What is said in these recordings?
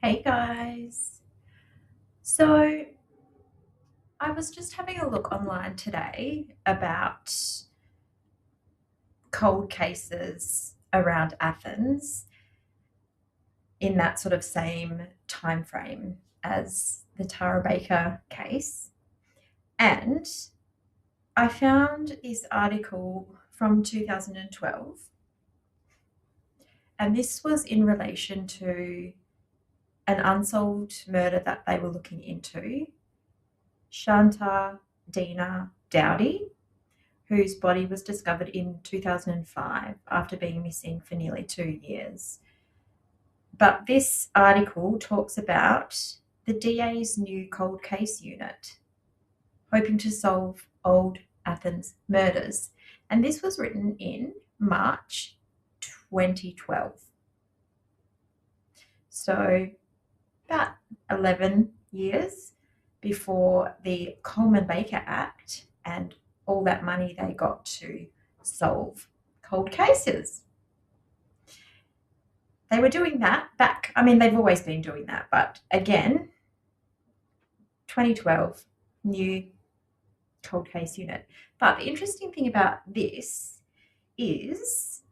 Hey guys. So I was just having a look online today about cold cases around Athens in that sort of same time frame as the Tara Baker case. And I found this article from 2012, and this was in relation to an unsolved murder that they were looking into. Shanta Dina Dowdy, whose body was discovered in 2005 after being missing for nearly 2 years. But this article talks about the DA's new cold case unit, hoping to solve old Athens murders. And this was written in March 2012. So about 11 years before the Coleman-Baker Act and all that money they got to solve cold cases. They were doing that back, they've always been doing that, but again, 2012, new cold case unit. But the interesting thing about this is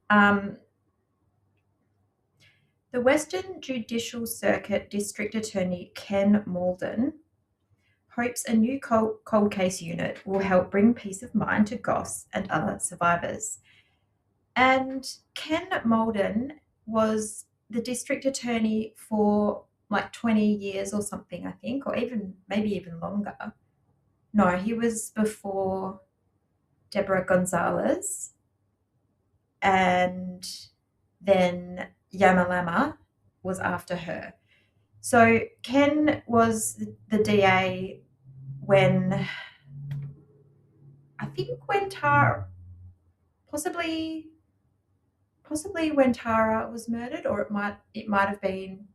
the Western Judicial Circuit District Attorney Ken Malden hopes a new cold case unit will help bring peace of mind to Goss and other survivors. And Ken Malden was the district attorney for like 20 years or something, I think, or maybe even longer. No, he was before Deborah Gonzalez, and then Yamalama was after her. So Ken was the DA when Tara, possibly when Tara was murdered, or it might have been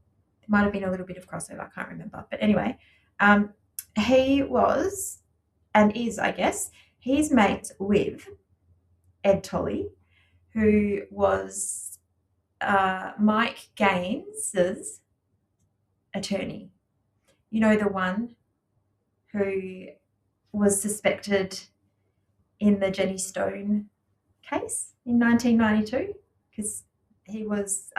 a little bit of crossover. I can't remember, but anyway, he was and is, I guess, he's mates with Ed Tolley, who was Mike Gaines's attorney. You know, the one who was suspected in the Jenny Stone case in 1992, because he was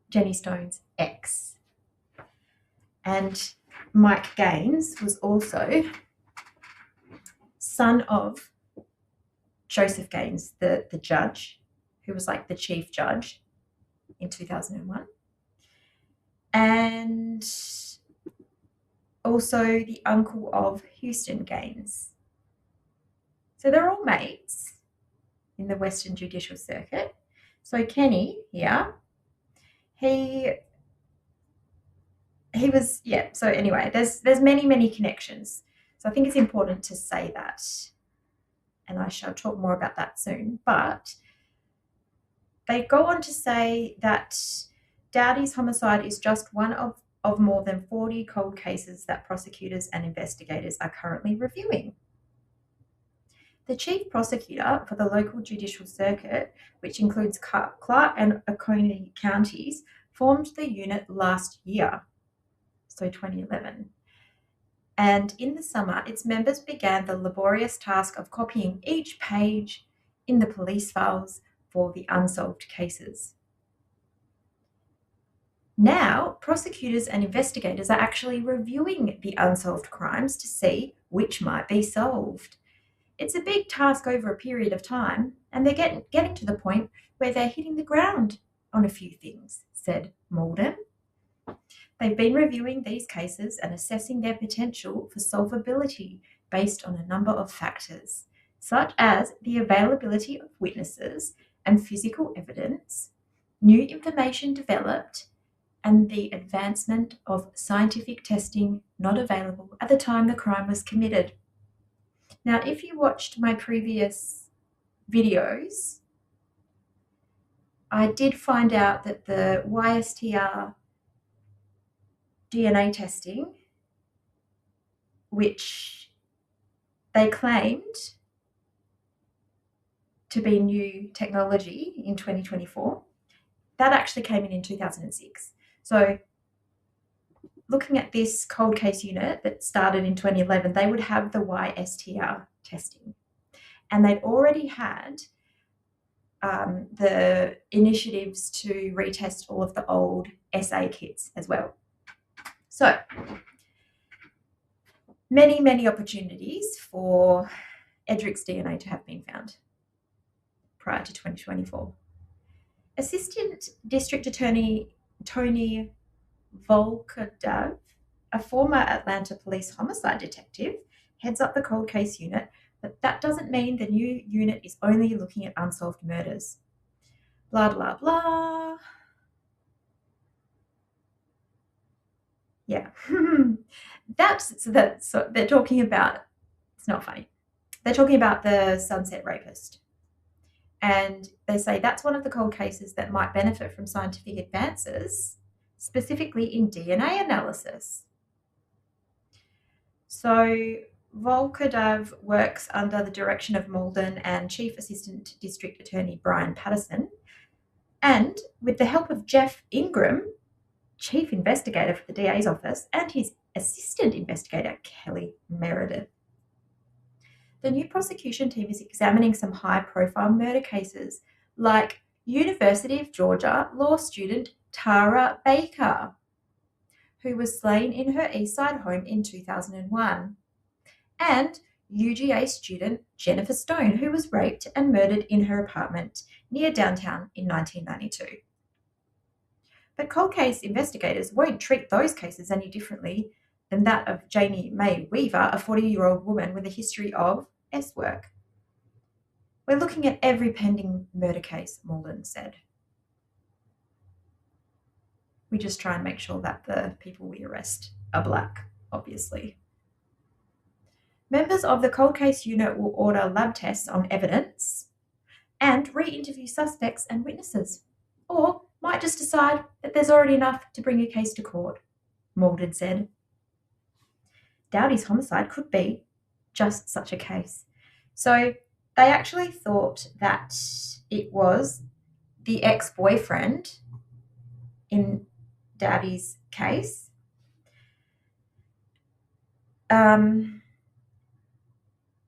Jenny Stone's ex. And Mike Gaines was also son of Joseph Gaines, the judge, who was like the chief judge in 2001. And also the uncle of Houston Gaines. So they're all mates in the Western Judicial Circuit. So Kenny here, he was, yeah, so anyway, there's many connections. So I think it's important to say that, and I shall talk more about that soon. But they go on to say that Dowdy's homicide is just one of more than 40 cold cases that prosecutors and investigators are currently reviewing. The chief prosecutor for the local judicial circuit, which includes Clark and Oconee counties, formed the unit last year, so 2011. And in the summer, its members began the laborious task of copying each page in the police files for the unsolved cases. Now, prosecutors and investigators are actually reviewing the unsolved crimes to see which might be solved. It's a big task over a period of time, and they're getting to the point where they're hitting the ground on a few things, said Malden. They've been reviewing these cases and assessing their potential for solvability based on a number of factors, such as the availability of witnesses and physical evidence, new information developed, and the advancement of scientific testing not available at the time the crime was committed. Now, if you watched my previous videos, I did find out that the y-STR DNA testing, which they claimed to be new technology in 2024, that actually came in 2006. So looking at this cold case unit that started in 2011, they would have the y-STR testing. And they'd already had the initiatives to retest all of the old SA kits as well. So many, many opportunities for Edrick's DNA to have been found prior to 2024. Assistant District Attorney Tony Volkodav, a former Atlanta police homicide detective, heads up the cold case unit, but that doesn't mean the new unit is only looking at unsolved murders. Blah, blah, blah. Yeah. So they're talking about, it's not funny. They're talking about the Sunset Rapist. And they say that's one of the cold cases that might benefit from scientific advances, specifically in DNA analysis. So Volkodav works under the direction of Malden and Chief Assistant District Attorney Brian Patterson, and with the help of Jeff Ingram, Chief Investigator for the DA's office, and his Assistant Investigator, Kelly Meredith. The new prosecution team is examining some high-profile murder cases, like University of Georgia law student Tara Baker, who was slain in her Eastside home in 2001, and UGA student Jennifer Stone, who was raped and murdered in her apartment near downtown in 1992. But cold case investigators won't treat those cases any differently than that of Jamie May Weaver, a 40-year-old woman with a history of S work. We're looking at every pending murder case, Malden said. We just try and make sure that the people we arrest are black, obviously. Members of the cold case unit will order lab tests on evidence and re-interview suspects and witnesses, or might just decide that there's already enough to bring a case to court, Malden said. Dowdy's homicide could be just such a case. So they actually thought that it was the ex-boyfriend in Dowdy's case,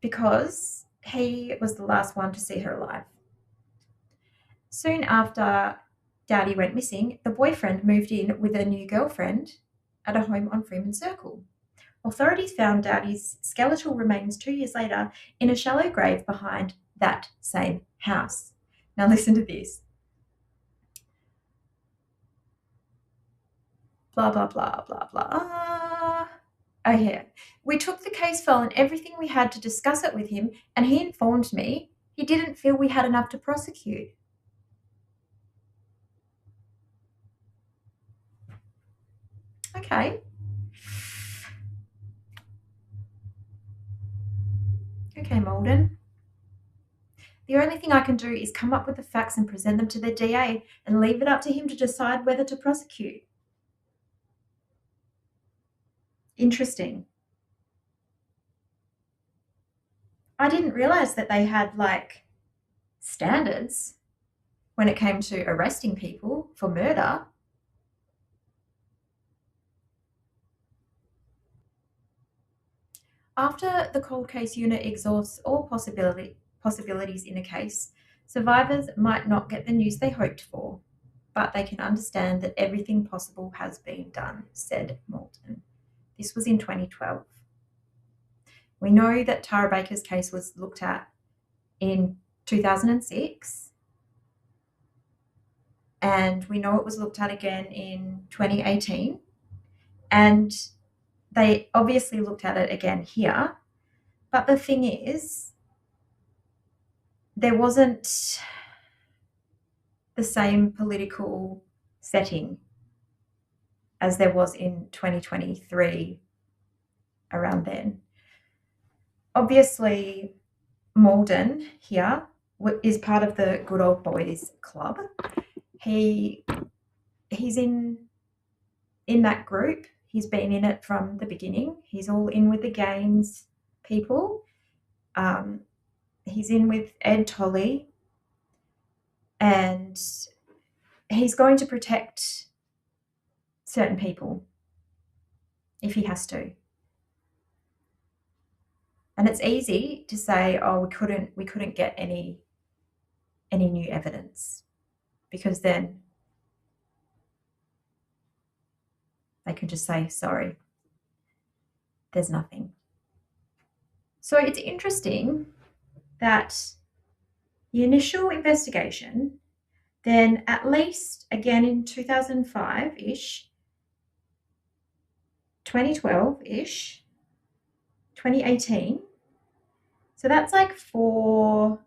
because he was the last one to see her alive. Soon after Dowdy went missing, the boyfriend moved in with a new girlfriend at a home on Freeman Circle. Authorities found Dowdy's skeletal remains 2 years later in a shallow grave behind that same house. Now listen to this. Blah, blah, blah, blah, blah. Oh, yeah. We took the case file and everything we had to discuss it with him, and he informed me he didn't feel we had enough to prosecute. Okay. Okay, Malden. The only thing I can do is come up with the facts and present them to the DA and leave it up to him to decide whether to prosecute. Interesting. I didn't realise that they had, standards when it came to arresting people for murder. After the cold case unit exhausts all possibilities in a case, survivors might not get the news they hoped for, but they can understand that everything possible has been done, said Malden. This was in 2012. We know that Tara Baker's case was looked at in 2006, and we know it was looked at again in 2018, and they obviously looked at it again here. But the thing is, there wasn't the same political setting as there was in 2023 around then. Obviously, Malden here is part of the Good Old Boys Club. He's in that group. He's been in it from the beginning. He's all in with the Gaines people. He's in with Ed Tolley, and he's going to protect certain people if he has to. And it's easy to say, oh, we couldn't get any new evidence, because then they can just say, sorry, there's nothing. So it's interesting that the initial investigation, then at least again in 2005-ish, 2012-ish, 2018. So that's like 4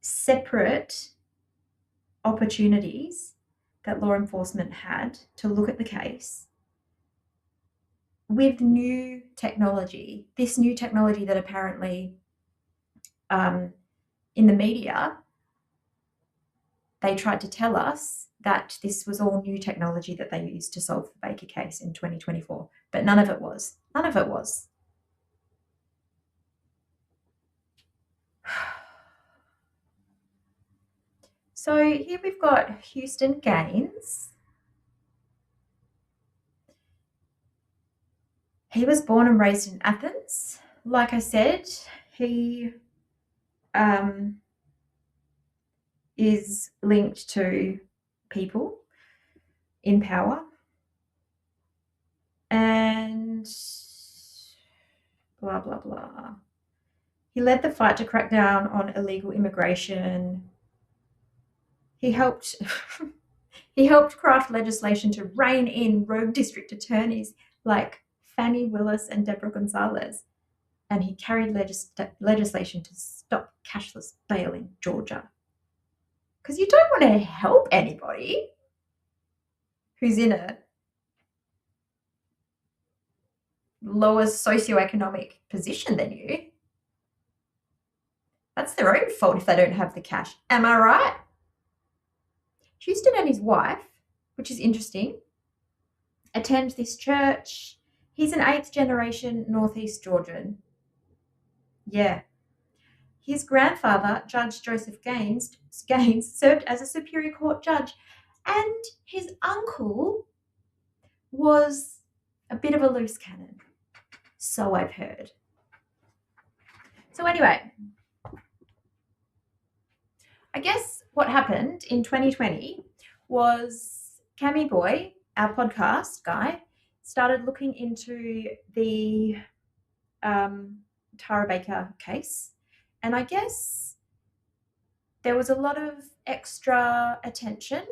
separate opportunities that law enforcement had to look at the case with new technology, this new technology that apparently in the media, they tried to tell us that this was all new technology that they used to solve the Baker case in 2024, but none of it was. None of it was. So here we've got Houston Gaines. He was born and raised in Athens. Like I said, he is linked to people in power, and blah, blah, blah. He led the fight to crack down on illegal immigration. He helped craft legislation to rein in rogue district attorneys like Fannie Willis and Deborah Gonzalez. And he carried legislation to stop cashless bail in Georgia. Because you don't want to help anybody who's in a lower socioeconomic position than you. That's their own fault if they don't have the cash. Am I right? Houston and his wife, which is interesting, attend this church. He's an 8th generation Northeast Georgian. Yeah. His grandfather, Judge Joseph Gaines, served as a Superior Court judge, and his uncle was a bit of a loose cannon. So I've heard. So anyway, I guess what happened in 2020 was Cammy Boy, our podcast guy, started looking into the Tara Baker case. And I guess there was a lot of extra attention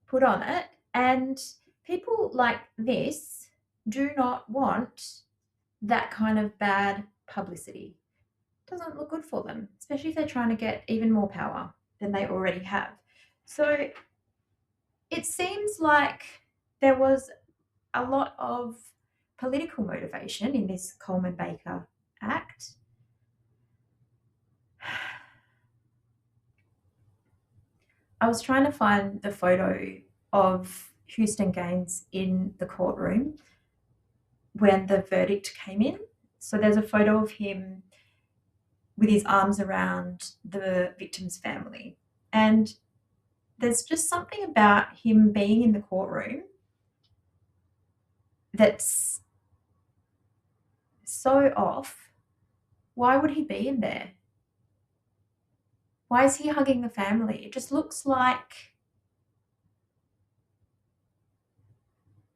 put on it. And people like this do not want that kind of bad publicity. It doesn't look good for them, especially if they're trying to get even more power than they already have. So it seems like there was a lot of political motivation in this Coleman-Baker Act. I was trying to find the photo of Houston Gaines in the courtroom when the verdict came in. So there's a photo of him with his arms around the victim's family. And there's just something about him being in the courtroom that's so off. Why would he be in there? Why is he hugging the family? It just looks like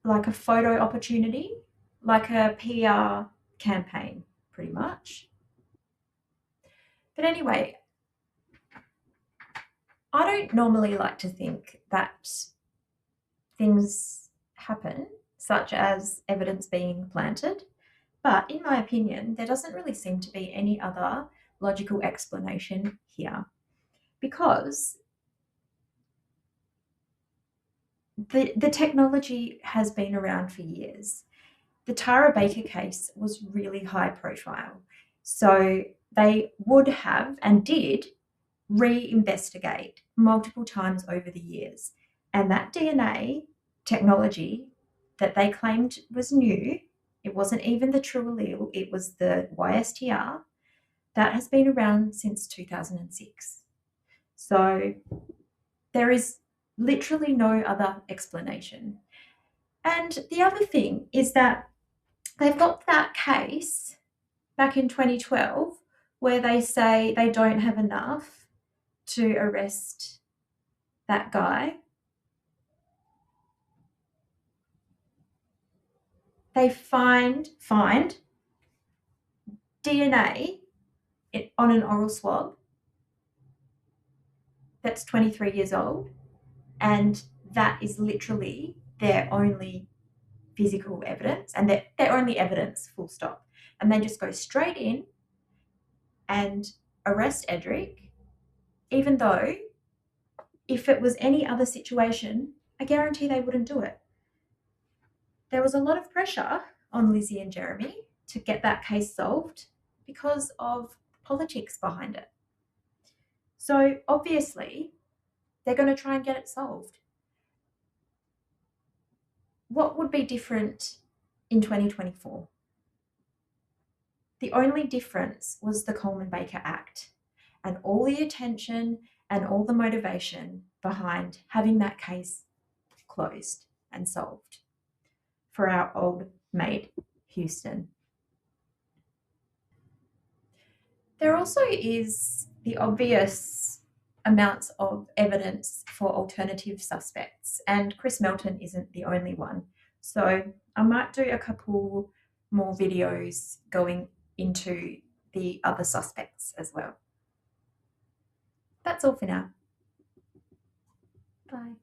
a photo opportunity, like a PR campaign, pretty much. But anyway, I don't normally like to think that things happen, such as evidence being planted. But in my opinion, there doesn't really seem to be any other logical explanation here, because the technology has been around for years. The Tara Baker case was really high profile. So they would have and did re-investigate multiple times over the years. And that DNA technology that they claimed was new, it wasn't even the true allele, it was the y-STR, that has been around since 2006. So there is Literally no other explanation. And the other thing is that they've got that case back in 2012 where they say they don't have enough to arrest that guy. They find DNA on an oral swab that's 23 years old, and that is literally their only physical evidence and their only evidence, full stop. And they just go straight in and arrest Edrick, even though if it was any other situation, I guarantee they wouldn't do it. There was a lot of pressure on Lizzie and Jeremy to get that case solved because of politics behind it. So obviously, they're going to try and get it solved. What would be different in 2024? The only difference was the Coleman-Baker Act and all the attention and all the motivation behind having that case closed and solved for our old mate, Houston. There also is the obvious amounts of evidence for alternative suspects, and Chris Melton isn't the only one. So I might do a couple more videos going into the other suspects as well. That's all for now. Bye.